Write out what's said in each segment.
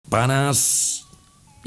Panas.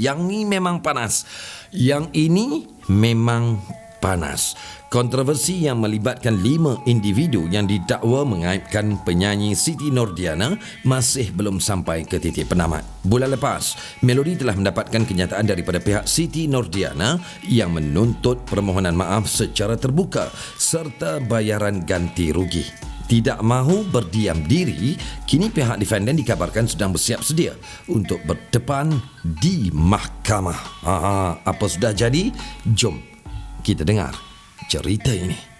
Yang ni memang panas. Yang ini memang panas. Kontroversi yang melibatkan 5 individu yang didakwa mengaibkan penyanyi Siti Nordiana masih belum sampai ke titik penamat. Bulan lepas, Melody telah mendapatkan kenyataan daripada pihak Siti Nordiana yang menuntut permohonan maaf secara terbuka serta bayaran ganti rugi. Tidak mahu berdiam diri, kini pihak defendant dikabarkan sedang bersiap sedia untuk berdepan di mahkamah. Apa sudah jadi? Jom kita dengar cerita ini.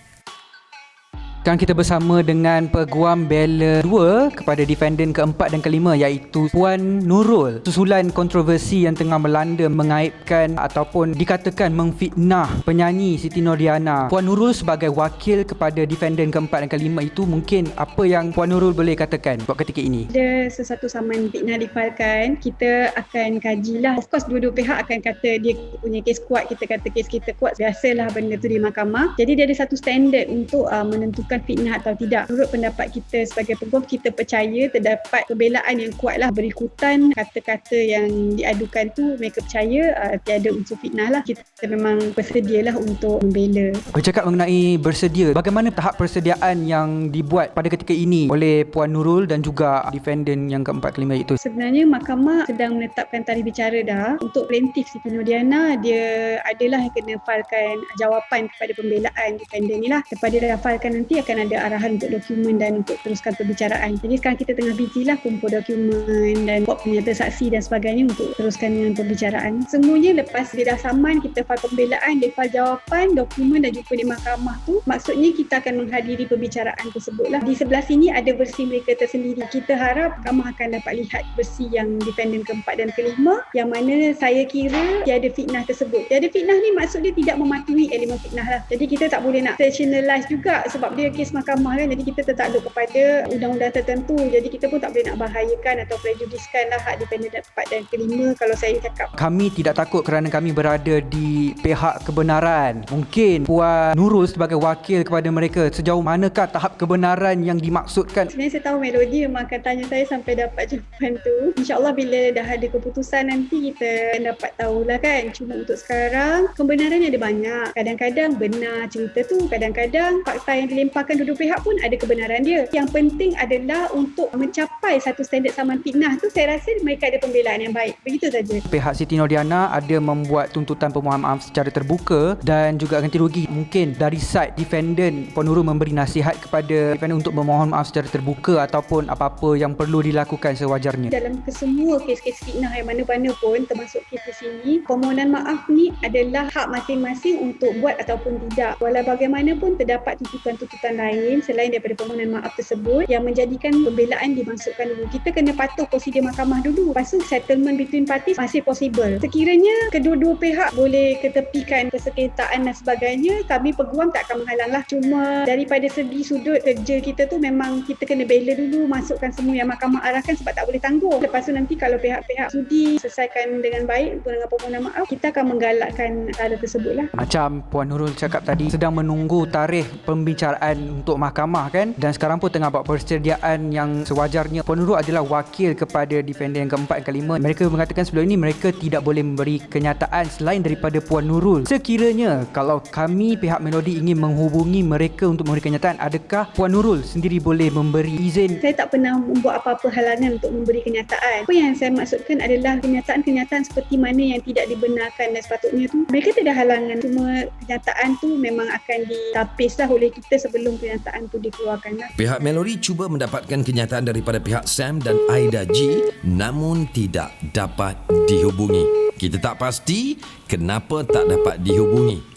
Sekarang kita bersama dengan peguam bela 2 kepada defendant keempat dan kelima, iaitu Puan Nurul. Susulan kontroversi yang tengah melanda mengaibkan ataupun dikatakan memfitnah penyanyi Siti Nordiana. Puan Nurul sebagai wakil kepada defendant keempat dan kelima itu, mungkin apa yang Puan Nurul boleh katakan buat ketika ini? Ada sesuatu saman fitnah difalkan, kita akan kajilah. Of course dua-dua pihak akan kata dia punya kes kuat, kita kata kes kita kuat. Biasalah benda tu di mahkamah. Jadi dia ada satu standard untuk menentukan fitnah atau tidak. Menurut pendapat kita sebagai peguam, kita percaya terdapat pembelaan yang kuatlah berikutan kata-kata yang diadukan tu, mereka percaya tiada unsur fitnah lah. Kita memang bersedialah untuk membela. Bercakap mengenai bersedia, bagaimana tahap persediaan yang dibuat pada ketika ini oleh Puan Nurul dan juga defendant yang keempat kelima itu? Sebenarnya mahkamah sedang menetapkan tarikh bicara dah. Untuk plaintiff Siti Nordiana, dia adalah yang kena falkan jawapan kepada pembelaan defendant ni lah. Lepas dia dah falkan, nanti akan ada arahan untuk dokumen dan untuk teruskan perbicaraan. Jadi sekarang kita tengah busy lah kumpul dokumen dan buat penyata saksi dan sebagainya untuk teruskan dengan perbicaraan. Semuanya lepas dia dah saman, kita file pembelaan, dia file jawapan, dokumen dan jumpa di mahkamah tu, maksudnya kita akan menghadiri perbicaraan tersebut lah. Di sebelah sini ada versi mereka tersendiri. Kita harap mahkamah akan dapat lihat versi yang defendant keempat dan kelima, yang mana saya kira tiada fitnah tersebut. Tiada fitnah ni maksud dia tidak mematuhi elemen fitnah lah. Jadi kita tak boleh nak sensationalize juga sebab dia kes mahkamah kan, jadi kita tertakluk kepada undang-undang tertentu. Jadi kita pun tak boleh nak bahayakan atau prejudiskan lah hak defendant keempat dan kelima kalau saya cakap. Kami tidak takut kerana kami berada di pihak kebenaran. Mungkin Puan Nurul sebagai wakil kepada mereka, sejauh manakah tahap kebenaran yang dimaksudkan? Sebenarnya saya tahu Melody memang akan tanya saya sampai dapat jawapan tu. InsyaAllah bila dah ada keputusan nanti kita akan dapat tahulah kan. Cuma untuk sekarang kebenaran ada banyak. Kadang-kadang benar cerita tu, kadang-kadang fakta yang dilemparkan dua pihak pun ada kebenaran dia. Yang penting adalah untuk mencapai satu standard saman fitnah tu, saya rasa mereka ada pembelaan yang baik. Begitu saja. Pihak Siti Nordiana ada membuat tuntutan permohonan maaf secara terbuka dan juga ganti rugi. Mungkin dari side defendant, Puan Nurul memberi nasihat kepada defendant untuk memohon maaf secara terbuka ataupun apa-apa yang perlu dilakukan sewajarnya. Dalam kesemua kes-kes fitnah yang mana-mana pun, termasuk kes di sini, permohonan maaf ni adalah hak masing-masing untuk buat ataupun tidak. Walau bagaimanapun terdapat tuntutan-tuntutan lain selain daripada permohonan maaf tersebut yang menjadikan pembelaan dimasukkan dulu. Kita kena patuh prosedur mahkamah dulu. Lepas tu settlement between parties masih possible. Sekiranya kedua-dua pihak boleh ketepikan persengketaan dan sebagainya, kami peguam tak akan menghalang lah. Cuma daripada segi sudut kerja kita tu memang kita kena bela dulu, masukkan semua yang mahkamah arahkan sebab tak boleh tangguh. Lepas tu nanti kalau pihak-pihak sudi selesaikan dengan baik dengan permohonan maaf, kita akan menggalakkan cara tersebut lah. Macam Puan Nurul cakap tadi, sedang menunggu tarikh pembicaraan untuk mahkamah kan, dan sekarang pun tengah buat persediaan yang sewajarnya. Puan Nurul adalah wakil kepada defendant yang keempat dan kelima. Mereka mengatakan sebelum ini mereka tidak boleh memberi kenyataan selain daripada Puan Nurul. Sekiranya kalau kami pihak Melody ingin menghubungi mereka untuk memberi kenyataan, adakah Puan Nurul sendiri boleh memberi izin? Saya tak pernah membuat apa-apa halangan untuk memberi kenyataan. Apa yang saya maksudkan adalah kenyataan-kenyataan seperti mana yang tidak dibenarkan dan sepatutnya tu, mereka tidak ada halangan. Cuma kenyataan tu memang akan ditapislah oleh kita sebelum kenyataan tu dikeluarkan lah. Pihak Melody cuba mendapatkan kenyataan daripada pihak Sam dan Aida G, namun tidak dapat dihubungi. Kita tak pasti kenapa tak dapat dihubungi.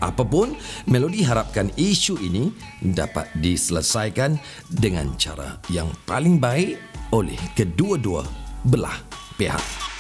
Apapun, Melody harapkan isu ini dapat diselesaikan dengan cara yang paling baik oleh kedua-dua belah pihak.